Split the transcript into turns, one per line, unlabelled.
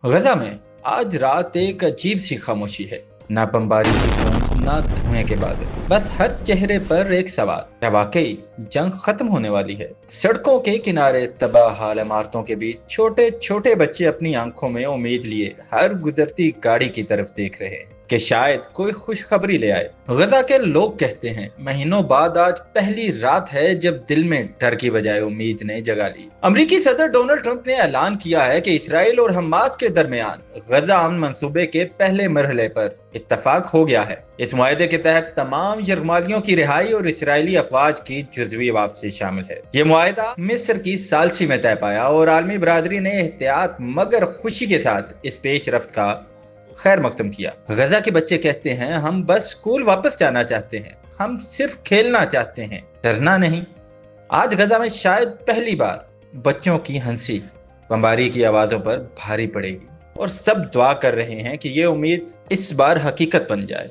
गजा में आज रात एक अजीब सी खामोशी है। ना बमबारी की गूंज, ना धुएं के बादल, बस हर चेहरे पर एक सवाल, क्या वाकई जंग खत्म होने वाली है? सड़कों के किनारे तबाह हाल इमारतों के बीच छोटे छोटे बच्चे अपनी आंखों में उम्मीद लिए हर गुजरती गाड़ी की तरफ देख रहे हैं कि शायद कोई खुशखबरी ले आए। गजा के लोग कहते हैं महीनों बाद आज पहली रात है जब दिल में डर की बजाय उम्मीद ने जगा ली। अमेरिकी सदर डोनाल्ड ट्रंप ने ऐलान किया है कि इसराइल और हमास के दरमियान गजा अमन मंसूबे के पहले मरहले पर इत्तफाक हो गया है। इस मुआहदे के तहत तमाम यरगमालियों की रिहाई और इसराइली अफवाज की जुज़वी वापसी शामिल है। ये मुआहदा मिस्र की सालसी में तय पाया और आलमी बरादरी ने एहतियात मगर खुशी के साथ इस पेशरफ्त का खैर मकदम किया। गजा के बच्चे कहते हैं हम बस स्कूल वापस जाना चाहते हैं, हम सिर्फ खेलना चाहते हैं, डरना नहीं। आज गजा में शायद पहली बार बच्चों की हंसी बमबारी की आवाजों पर भारी पड़ेगी और सब दुआ कर रहे हैं कि ये उम्मीद इस बार हकीकत बन जाए।